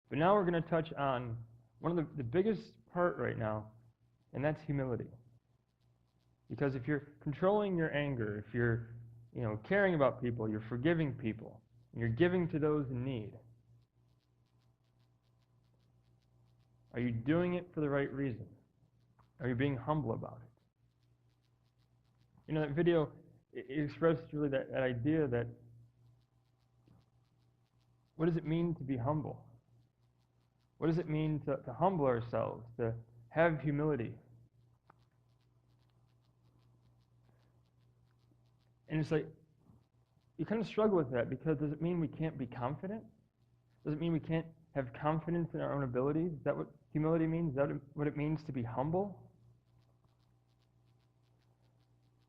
But now we're going to touch on one of the biggest part right now, and that's humility. Because if you're controlling your anger, if you're, caring about people, you're forgiving people, and you're giving to those in need, are you doing it for the right reason? Are you being humble about it? That video, it expressed really that idea that what does it mean to be humble? What does it mean to humble ourselves, to have humility? And it's like, you kind of struggle with that, because does it mean we can't be confident? Does it mean we can't have confidence in our own abilities? Is that what humility means? Is that what it means to be humble?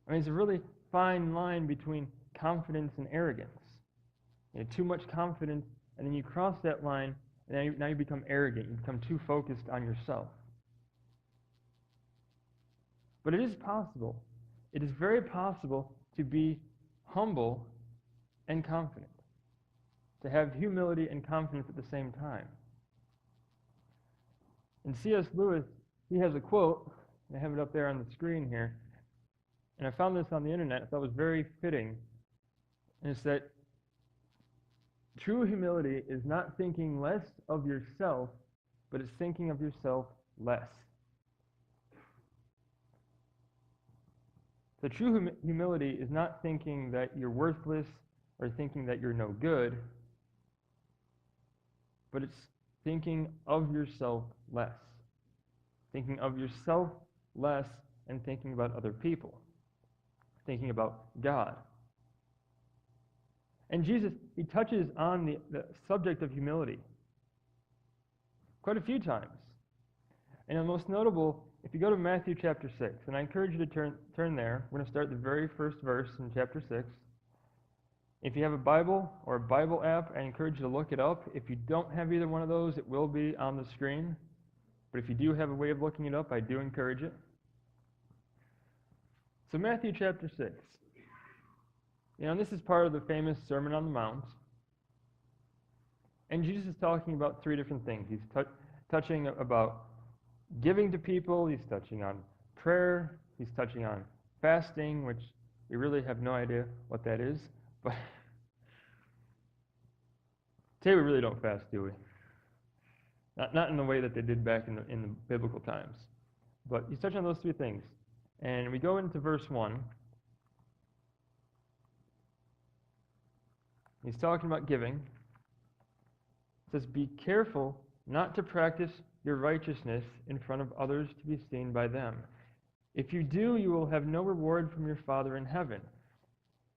I mean, it's a really fine line between confidence and arrogance. Too much confidence, and then you cross that line, and now you become arrogant. You become too focused on yourself. But it is possible. It is very possible to be humble and confident, to have humility and confidence at the same time. And C.S. Lewis, he has a quote, and I have it up there on the screen here, and I found this on the internet. I thought it was very fitting, and it's that true humility is not thinking less of yourself, but it's thinking of yourself less. The true humility is not thinking that you're worthless or thinking that you're no good, but it's thinking of yourself less. Thinking of yourself less and thinking about other people. Thinking about God. And Jesus, he touches on the subject of humility quite a few times. And the most notable, if you go to Matthew chapter 6, and I encourage you to turn there. We're going to start the very first verse in chapter 6. If you have a Bible or a Bible app, I encourage you to look it up. If you don't have either one of those, it will be on the screen. But if you do have a way of looking it up, I do encourage it. So Matthew chapter 6. And this is part of the famous Sermon on the Mount. And Jesus is talking about three different things. He's touching about giving to people. He's touching on prayer. He's touching on fasting, which we really have no idea what that is. But today we really don't fast, do we? Not in the way that they did back in the biblical times. But he's touching on those three things. And we go into verse 1. He's talking about giving. It says, "Be careful not to practice your righteousness in front of others to be seen by them. If you do, you will have no reward from your Father in heaven.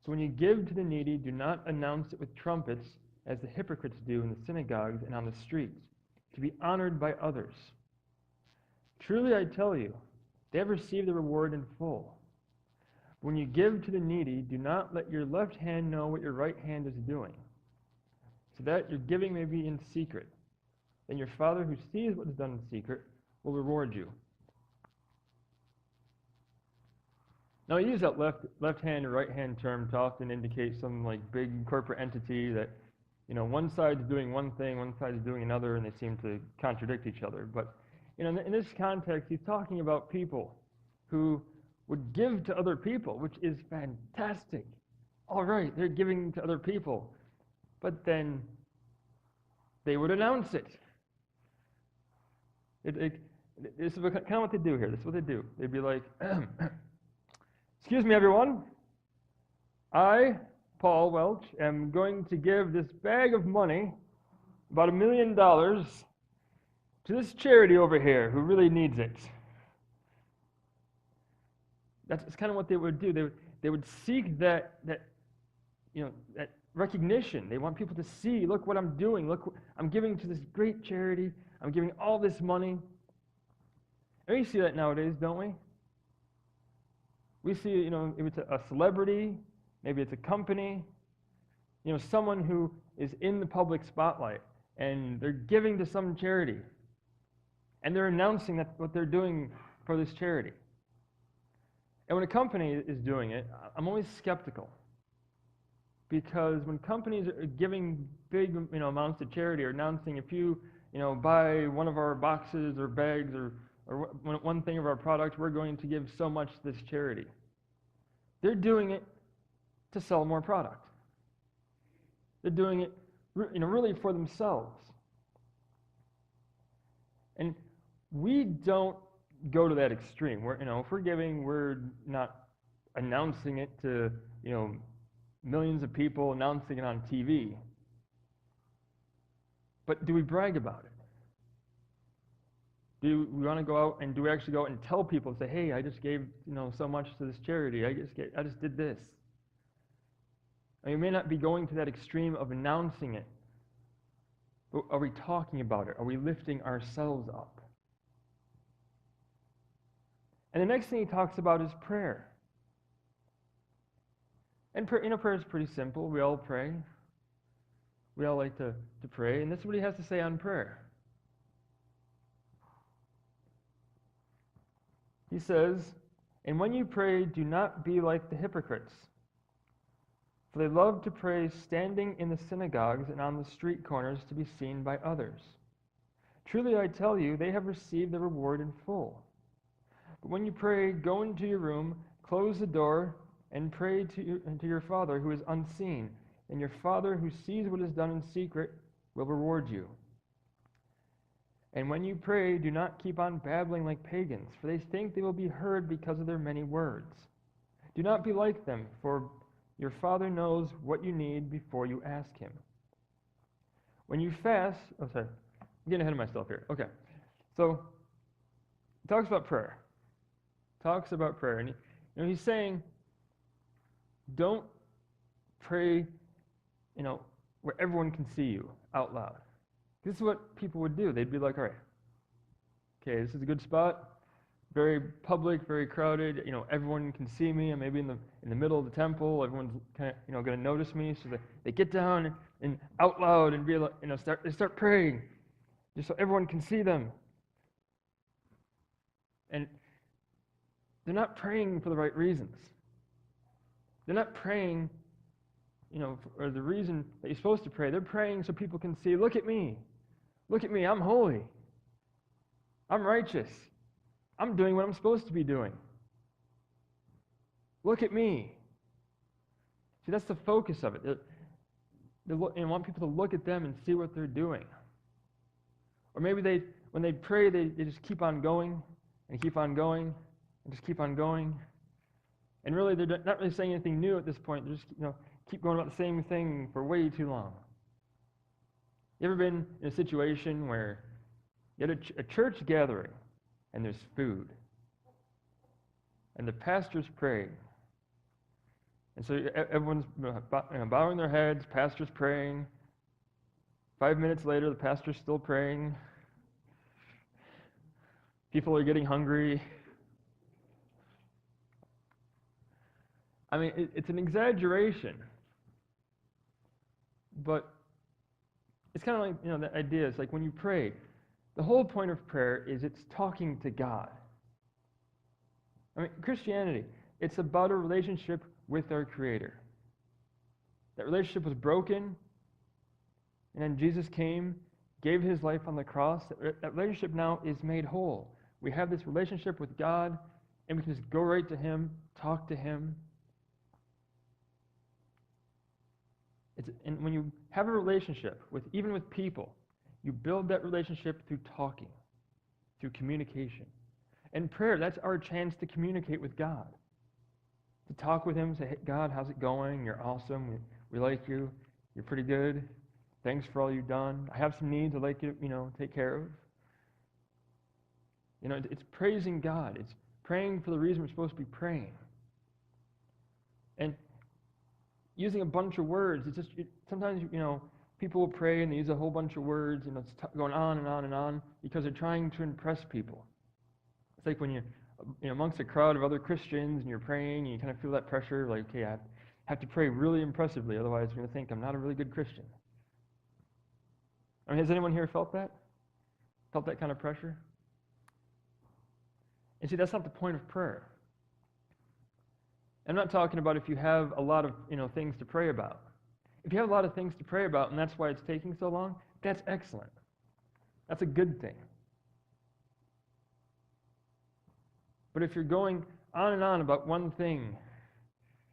So when you give to the needy, do not announce it with trumpets, as the hypocrites do in the synagogues and on the streets, to be honored by others. Truly I tell you, they have received the reward in full. When you give to the needy, do not let your left hand know what your right hand is doing, so that your giving may be in secret. Then your Father who sees what is done in secret will reward you." Now, I use that left hand or right hand term to often indicate some like big corporate entity that, one side's doing one thing, one side's doing another, and they seem to contradict each other. But, in this context, he's talking about people who would give to other people, which is fantastic. All right, they're giving to other people. But then they would announce it. This is kind of what they do here. This is what they do. They'd be like, "Excuse me, everyone. I, Paul Welch, am going to give this bag of money, about $1 million, to this charity over here who really needs it." That's kind of what they would do. They would seek that recognition. They want people to see, look what I'm doing. Look, I'm giving to this great charity. I'm giving all this money. And we see that nowadays, don't we? We see, if it's a celebrity, maybe it's a company, someone who is in the public spotlight, and they're giving to some charity, and they're announcing that what they're doing for this charity. And when a company is doing it, I'm always skeptical, because when companies are giving big amounts to charity or announcing, if you buy one of our boxes or bags or one thing of our product, we're going to give so much to this charity. They're doing it to sell more product. They're doing it, really for themselves. And we don't go to that extreme. If we're giving, we're not announcing it to, millions of people, announcing it on TV. But do we brag about it? Do we want to go out and do we actually go out and tell people and say, hey, I just gave, so much to this charity. I just did this. We may not be going to that extreme of announcing it, but are we talking about it? Are we lifting ourselves up? And the next thing he talks about is prayer. And prayer is pretty simple. We all pray. We all like to pray. And this is what he has to say on prayer. He says, and when you pray, do not be like the hypocrites, for they love to pray standing in the synagogues and on the street corners to be seen by others. Truly I tell you, they have received their reward in full. But when you pray, go into your room, close the door, and pray to your Father who is unseen, and your Father who sees what is done in secret will reward you. And when you pray, do not keep on babbling like pagans, for they think they will be heard because of their many words. Do not be like them, for your Father knows what you need before you ask him. When you fast, I'm getting ahead of myself here. Okay, so he talks about prayer. And he's saying, don't pray, where everyone can see you out loud. This is what people would do. They'd be like, all right, okay, this is a good spot, very public, very crowded. Everyone can see me. I'm maybe in the middle of the temple. Everyone's kind of going to notice me. So they get down and out loud and be like, they start praying, just so everyone can see them. And they're not praying for the right reasons. They're not praying, for the reason that you're supposed to pray. They're praying so people can see, look at me. Look at me, I'm holy. I'm righteous. I'm doing what I'm supposed to be doing. Look at me. See, that's the focus of it. They want people to look at them and see what they're doing. Or maybe when they pray, they just keep on going and keep on going and just keep on going. And really, they're not really saying anything new at this point. They're just, keep going about the same thing for way too long. You ever been in a situation where you had a church gathering and there's food and the pastor's praying, and so everyone's bowing their heads, pastor's praying. 5 minutes later, the pastor's still praying. People are getting hungry. It's an exaggeration, but it's kind of like, the idea is like when you pray, the whole point of prayer is it's talking to God. Christianity, it's about a relationship with our Creator. That relationship was broken, and then Jesus came, gave his life on the cross. That relationship now is made whole. We have this relationship with God, and we can just go right to him, talk to him. And when you have a relationship even with people, you build that relationship through talking, through communication. And prayer, that's our chance to communicate with God. To talk with him, say, hey, God, how's it going? You're awesome. We like you. You're pretty good. Thanks for all you've done. I have some needs I'd like you to, take care of. It's praising God. It's praying for the reason we're supposed to be praying. And using a bunch of words, sometimes, people will pray and they use a whole bunch of words, and it's going on and on and on because they're trying to impress people. It's like when you're amongst a crowd of other Christians and you're praying and you kind of feel that pressure, like, okay, I have to pray really impressively, otherwise they're going to think I'm not a really good Christian. Has anyone here felt that? Felt that kind of pressure? And see, that's not the point of prayer. I'm not talking about if you have a lot of, things to pray about. If you have a lot of things to pray about and that's why it's taking so long, that's excellent. That's a good thing. But if you're going on and on about one thing,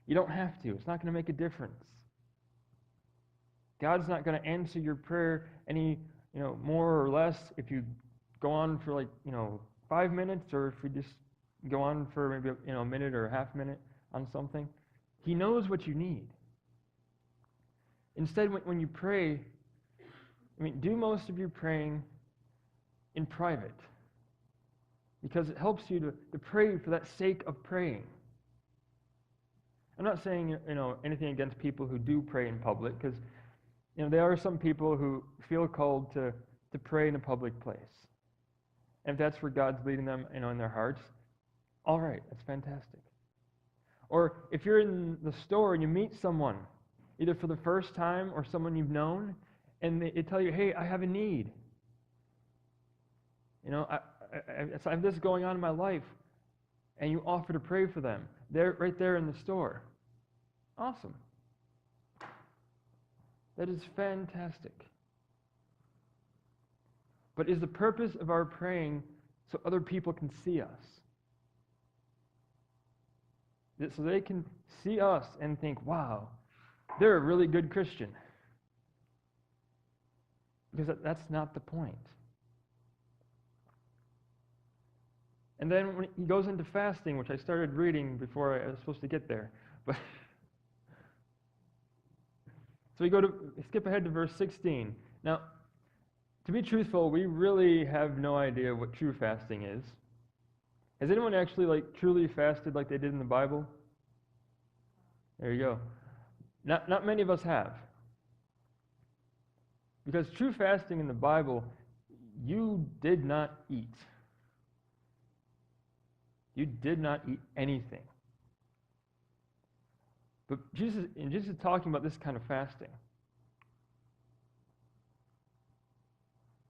you don't have to. It's not going to make a difference. God's not going to answer your prayer any, more or less if you go on for 5 minutes, or if you just go on for maybe a minute or a half minute on something. He knows what you need. Instead, when you pray, do most of your praying in private, because it helps you to pray for that sake of praying. I'm not saying anything against people who do pray in public, because there are some people who feel called to pray in a public place. And if that's where God's leading them, in their hearts, all right, that's fantastic. Or if you're in the store and you meet someone, either for the first time or someone you've known, and they tell you, hey, I have a need. I have this going on in my life, and you offer to pray for them. They're right there in the store. Awesome. That is fantastic. But is the purpose of our praying so other people can see us? So they can see us and think, wow, they're a really good Christian. Because that's not the point. And then when he goes into fasting, which I started reading before I was supposed to get there, but so we skip ahead to verse 16. Now, to be truthful, we really have no idea what true fasting is. Has anyone actually truly fasted like they did in the Bible? There you go. Not many of us have. Because true fasting in the Bible, you did not eat. You did not eat anything. But Jesus is talking about this kind of fasting.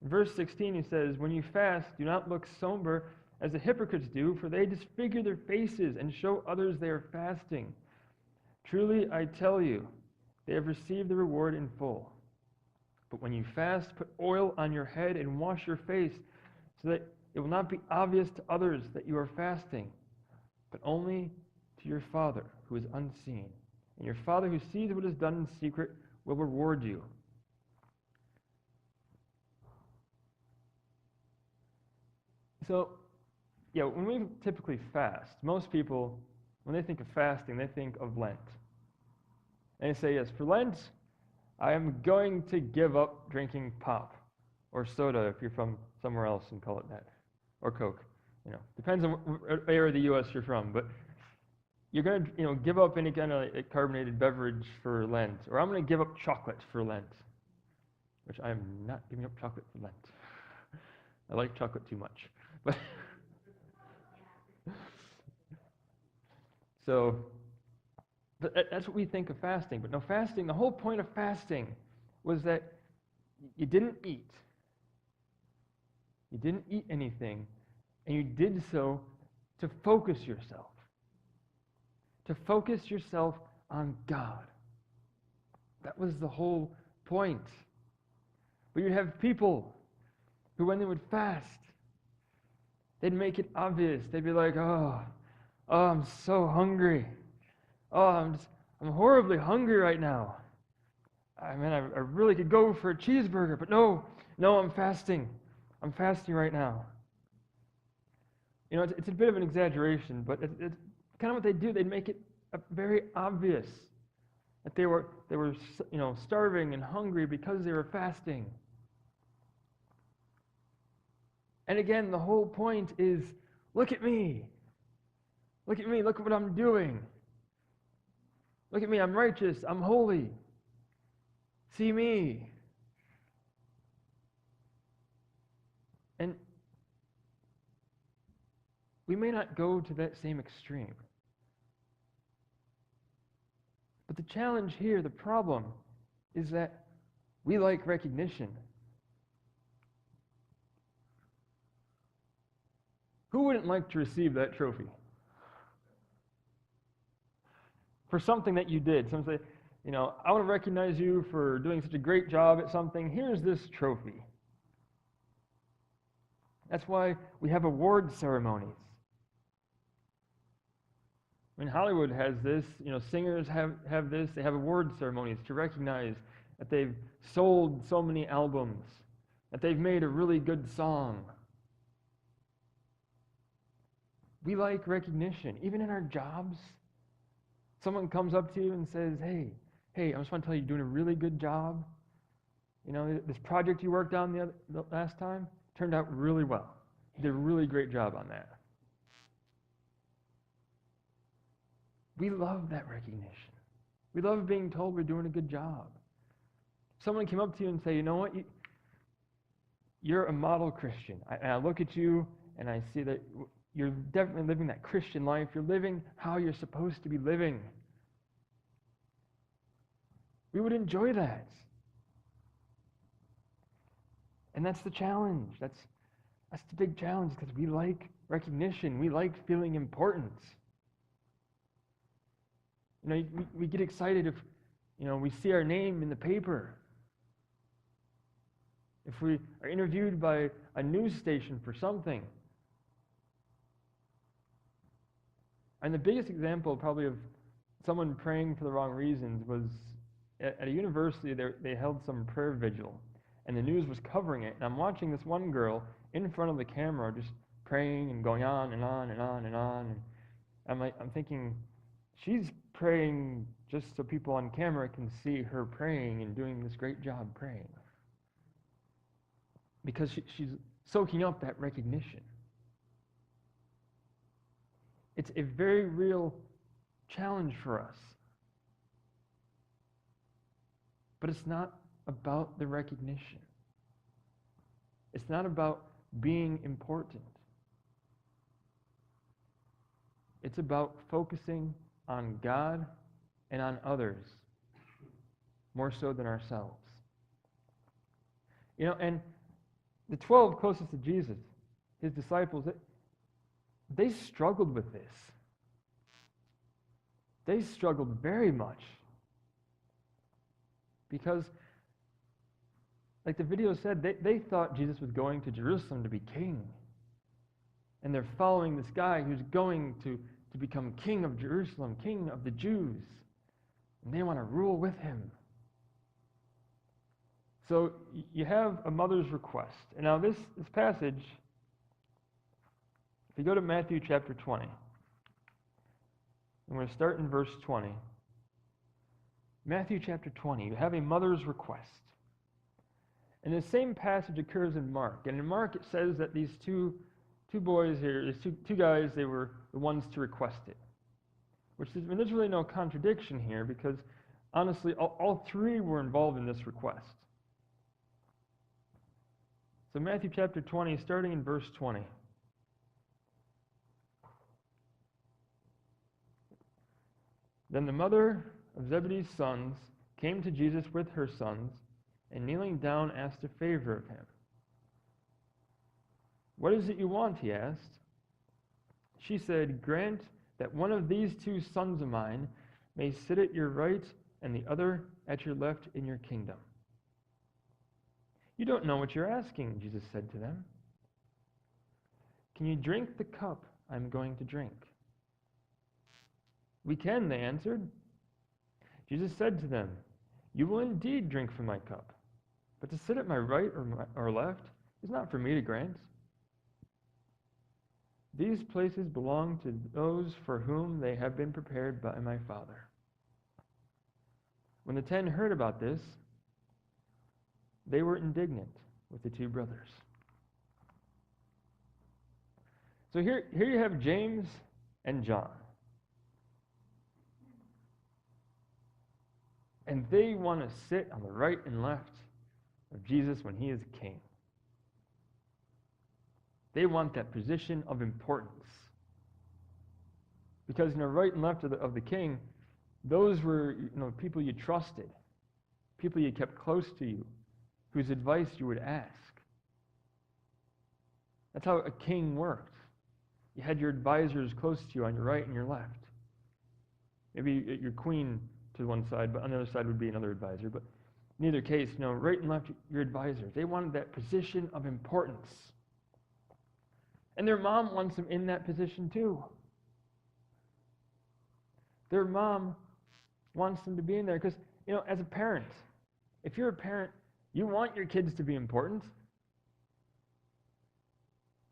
In verse 16 he says, when you fast, do not look somber as the hypocrites do, for they disfigure their faces and show others they are fasting. Truly, I tell you, they have received the reward in full. But when you fast, put oil on your head and wash your face, so that it will not be obvious to others that you are fasting, but only to your Father who is unseen. And your Father who sees what is done in secret will reward you. So, when we typically fast, most people, when they think of fasting, they think of Lent. And they say, yes, for Lent, I am going to give up drinking pop or soda if you're from somewhere else and call it that, or Coke. Depends on what area of the U.S. you're from, but you're going to give up any kind of carbonated beverage for Lent, or I'm going to give up chocolate for Lent, which I am not giving up chocolate for Lent. I like chocolate too much, but but that's what we think of fasting. But no, fasting, the whole point of fasting was that you didn't eat. You didn't eat anything, and you did so to focus yourself. To focus yourself on God. That was the whole point. But you'd have people who, when they would fast, they'd make it obvious. They'd be like, oh, I'm so hungry. Oh, I'm horribly hungry right now. I really could go for a cheeseburger, but no, I'm fasting. I'm fasting right now. It's a bit of an exaggeration, but it's kind of what they do. They'd make it very obvious that they were starving and hungry because they were fasting. And again, the whole point is, look at me. Look at me. Look at what I'm doing. Look at me. I'm righteous. I'm holy. See me. And we may not go to that same extreme. But the challenge here, the problem, is that we like recognition. Who wouldn't like to receive that trophy? For something that you did. Some say, I want to recognize you for doing such a great job at something. Here's this trophy. That's why we have award ceremonies. I mean, Hollywood has this, singers have this, they have award ceremonies to recognize that they've sold so many albums, that they've made a really good song. We like recognition, even in our jobs. Someone comes up to you and says, hey, I just want to tell you, you're doing a really good job. This project you worked on the last time turned out really well. You did a really great job on that. We love that recognition. We love being told we're doing a good job. Someone came up to you and say, you know what, you're a model Christian. I look at you and I see that you're definitely living that Christian life. You're living how you're supposed to be living. We would enjoy that. And that's the challenge. That's the big challenge, because we like recognition. We like feeling important. We get excited if, we see our name in the paper. If we are interviewed by a news station for something. And the biggest example probably of someone praying for the wrong reasons was at a university. They held some prayer vigil, and the news was covering it. And I'm watching this one girl in front of the camera just praying and going on and on and on and on. And I'm thinking, she's praying just so people on camera can see her praying and doing this great job praying. Because she's soaking up that recognition. It's a very real challenge for us. But it's not about the recognition. It's not about being important. It's about focusing on God and on others more so than ourselves. And the 12 closest to Jesus, his disciples, they struggled with this. They struggled very much. Because, like the video said, they thought Jesus was going to Jerusalem to be king. And they're following this guy who's going to become king of Jerusalem, king of the Jews. And they want to rule with him. So you have a mother's request. And now this passage, if you go to Matthew chapter 20, I'm going to start in verse 20. Matthew chapter 20, you have a mother's request. And the same passage occurs in Mark. And in Mark it says that these two boys here, these two guys, they were the ones to request it. There's really no contradiction here, because honestly, all three were involved in this request. So Matthew chapter 20, starting in verse 20. Then the mother of Zebedee's sons came to Jesus with her sons, and kneeling down asked a favor of him. "What is it you want?" he asked. She said, "Grant that one of these two sons of mine may sit at your right and the other at your left in your kingdom." "You don't know what you're asking," Jesus said to them. "Can you drink the cup I'm going to drink?" "We can," they answered. Jesus said to them, "You will indeed drink from my cup, but to sit at my right or left is not for me to grant. These places belong to those for whom they have been prepared by my Father." When the 10 heard about this, they were indignant with the two brothers. So here you have James and John. And they want to sit on the right and left of Jesus when he is king. They want that position of importance. Because right and left of the king, those were people you trusted, people you kept close to you, whose advice you would ask. That's how a king worked. You had your advisors close to you on your right and your left. Maybe your queen to one side, but on the other side would be another advisor. But in either case, right and left, your advisors. They wanted that position of importance. And their mom wants them in that position too. Their mom wants them to be in there because, as a parent, if you're a parent, you want your kids to be important.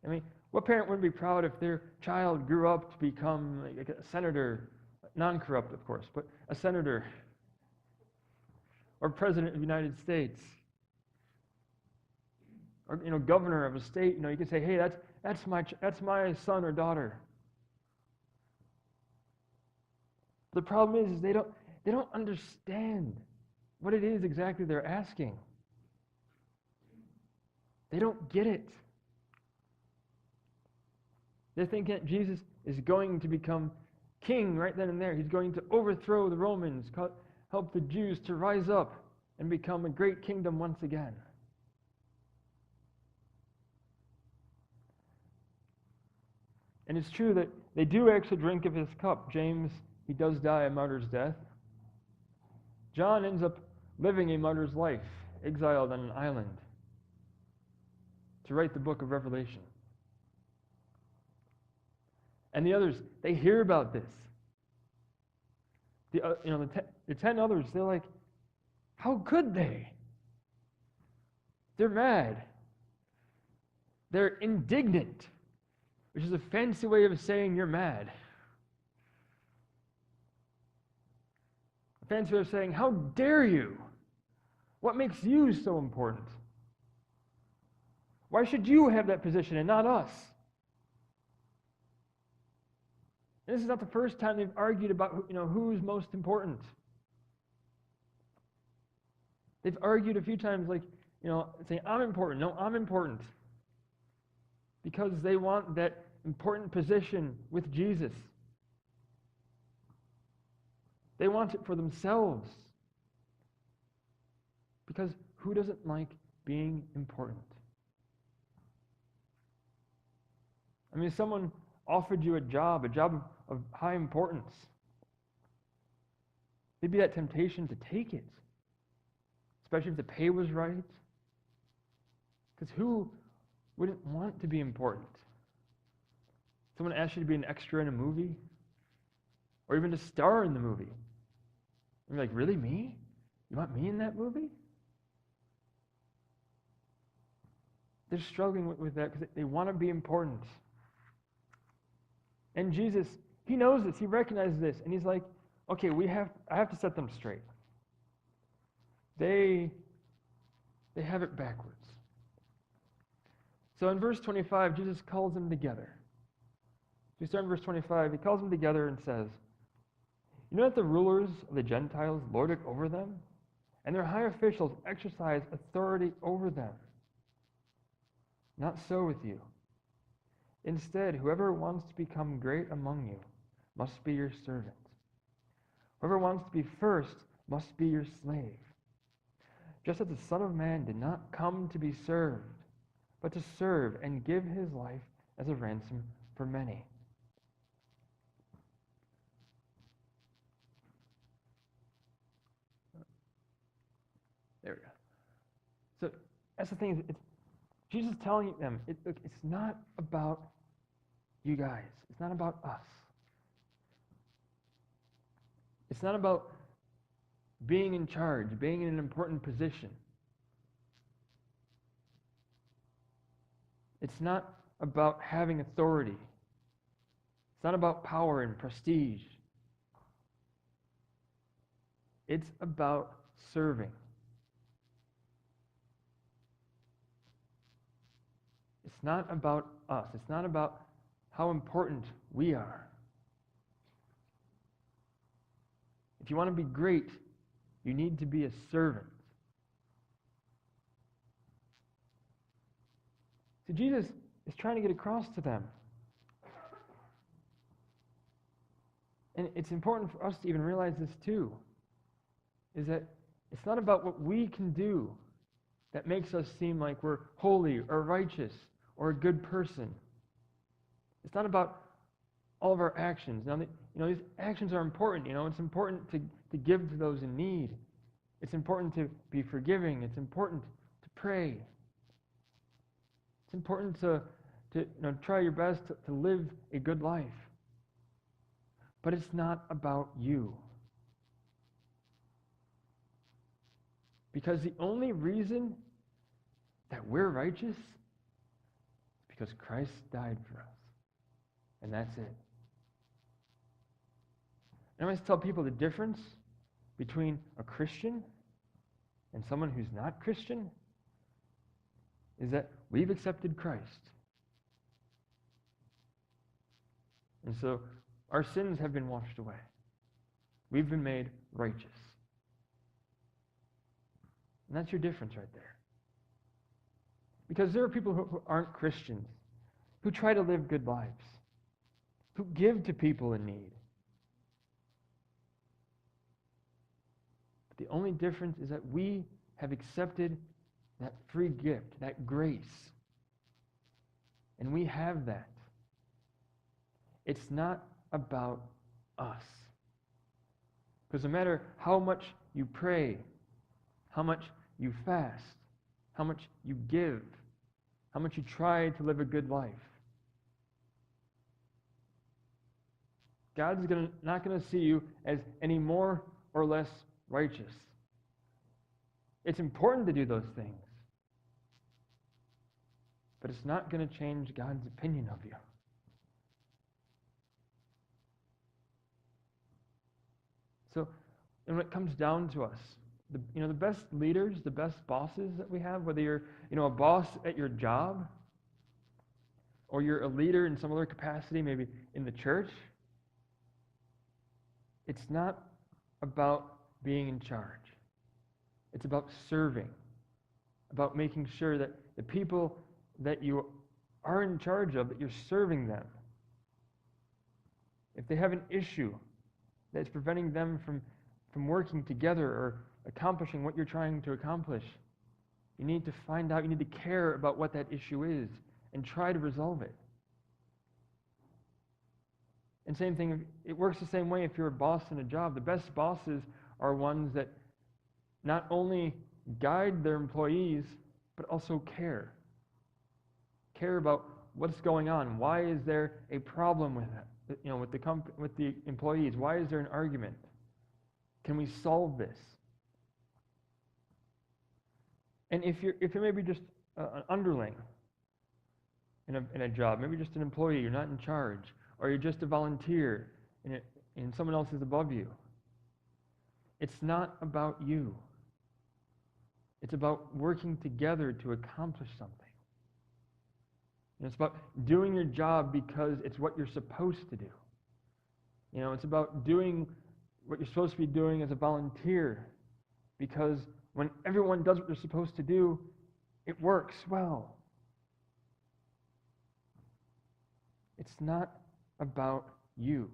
I mean, what parent wouldn't be proud if their child grew up to become like a senator, non-corrupt, of course, but a senator or president of the United States, or governor of a state? You can say, hey, that's my son or daughter. The problem is they don't understand what it is exactly they're asking. They don't get it. They think that Jesus is going to become king right then and there. He's going to overthrow the Romans, help the Jews to rise up and become a great kingdom once again. And it's true that they do actually drink of his cup. James, he does die a martyr's death. John ends up living a martyr's life, exiled on an island, to write the book of Revelation. And the others, they hear about this. The 10 others, they're like, how could they? They're mad. They're indignant, which is a fancy way of saying you're mad. A fancy way of saying, how dare you? What makes you so important? Why should you have that position and not us? And this is not the first time they've argued about who's most important. They've argued a few times, like, saying, I'm important. No, I'm important. Because they want that important position with Jesus. They want it for themselves. Because who doesn't like being important? I mean, someone offered you a job of high importance. There'd be that temptation to take it, especially if the pay was right. Because who wouldn't want to be important? Someone asks you to be an extra in a movie, or even to star in the movie. And you're like, really, me? You want me in that movie? They're struggling with that because they want to be important. And Jesus, he knows this, he recognizes this, and he's like, okay, I have to set them straight. They have it backwards. So in verse 25, Jesus calls them together. We start in verse 25, he calls them together and says, you know that the rulers of the Gentiles lord it over them, and their high officials exercise authority over them. Not so with you. Instead, whoever wants to become great among you must be your servant. Whoever wants to be first must be your slave. Just as the Son of Man did not come to be served, but to serve and give his life as a ransom for many. There we go. So that's the thing. Jesus is telling them, look, it's not about you guys. It's not about us. It's not about being in charge, being in an important position. It's not about having authority. It's not about power and prestige. It's about serving. It's not about us. It's not about how important we are. If you want to be great, you need to be a servant. So Jesus is trying to get across to them. And it's important for us to even realize this too, is that it's not about what we can do that makes us seem like we're holy or righteous or a good person. It's not about all of our actions. Now, these actions are important. It's important to give to those in need. It's important to be forgiving. It's important to pray. It's important to to try your best to live a good life. But it's not about you. Because the only reason that we're righteous is because Christ died for us. And that's it. And I always tell people the difference between a Christian and someone who's not Christian is that we've accepted Christ. And so our sins have been washed away. We've been made righteous. And that's your difference right there. Because there are people who aren't Christians, who try to live good lives, who give to people in need. But the only difference is that we have accepted that free gift, that grace. And we have that. It's not about us. Because no matter how much you pray, how much you fast, how much you give, how much you try to live a good life, God's not going to see you as any more or less righteous. It's important to do those things, but it's not going to change God's opinion of you. So, and when it comes down to us, the best leaders, the best bosses that we have, whether you're a boss at your job, or you're a leader in some other capacity, maybe in the church, it's not about being in charge. It's about serving, about making sure that the people that you are in charge of, that you're serving them. If they have an issue that's preventing them from working together or accomplishing what you're trying to accomplish, you need to find out, you need to care about what that issue is and try to resolve it. And same thing, it works the same way if you're a boss in a job. The best bosses are ones that not only guide their employees, but also care. Care about what's going on. Why is there a problem with it? With the employees? Why is there an argument? Can we solve this? And if you're maybe just an underling in a job, maybe just an employee, you're not in charge, or you're just a volunteer and someone else is above you, it's not about you. It's about working together to accomplish something. It's about doing your job because it's what you're supposed to do. It's about doing what you're supposed to be doing as a volunteer, because when everyone does what they're supposed to do, it works well. It's not about you.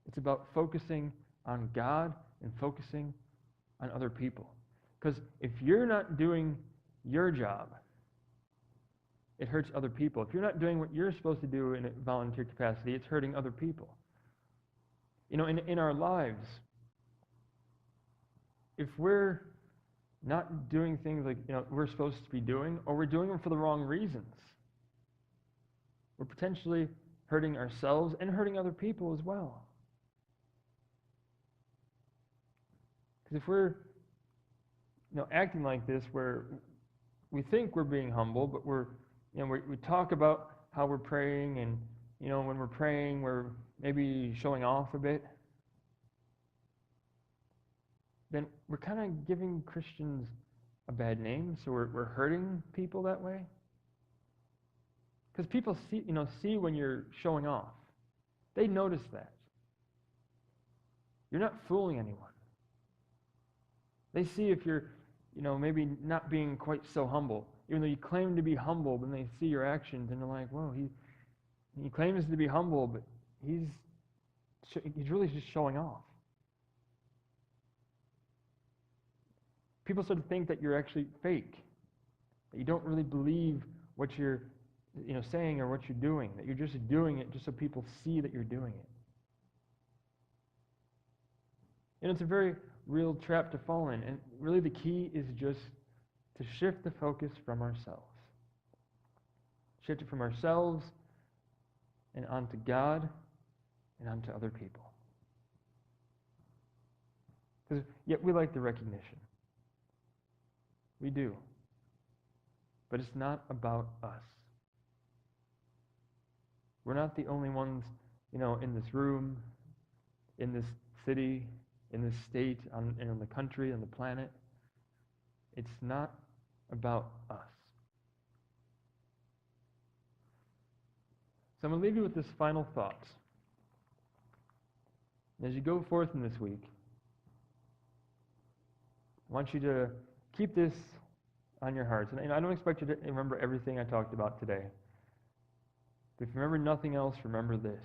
It's about focusing on God and focusing on other people. Because if you're not doing your job, it hurts other people. If you're not doing what you're supposed to do in a volunteer capacity, it's hurting other people. In our lives, if we're not doing things like we're supposed to be doing, or we're doing them for the wrong reasons, we're potentially hurting ourselves and hurting other people as well. Because if we're acting like this, where we think we're being humble, but we talk about how we're praying, and when we're praying, we're maybe showing off a bit, then we're kind of giving Christians a bad name, so we're hurting people that way. Because people see when you're showing off. They notice that. You're not fooling anyone. They see if you're, maybe not being quite so humble. Even though you claim to be humble, then they see your actions and they're like, whoa, he claims to be humble, but he's really just showing off. People sort of think that you're actually fake, that you don't really believe what you're saying or what you're doing, that you're just doing it just so people see that you're doing it. And it's a very real trap to fall in, and really the key is just to shift the focus from ourselves. Shift it from ourselves and onto God and onto other people. Because yet we like the recognition. We do. But it's not about us. We're not the only ones, in this room, in this city, in this state, in the country, on the planet. It's not about us. So I'm going to leave you with this final thought. As you go forth in this week, I want you to keep this on your hearts. And I don't expect you to remember everything I talked about today. But if you remember nothing else, remember this.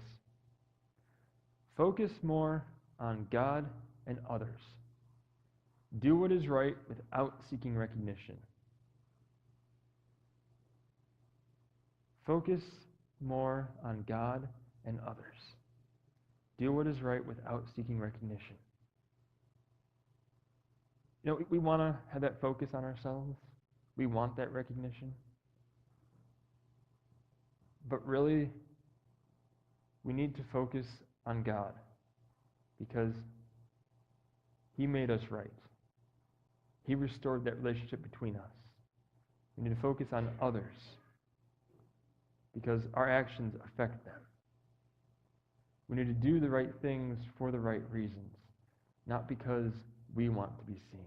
Focus more on God and others. Do what is right without seeking recognition. Focus more on God and others. Do what is right without seeking recognition. We want to have that focus on ourselves. We want that recognition. But really, we need to focus on God because He made us right. He restored that relationship between us. We need to focus on others because our actions affect them. We need to do the right things for the right reasons, not because we want to be seen.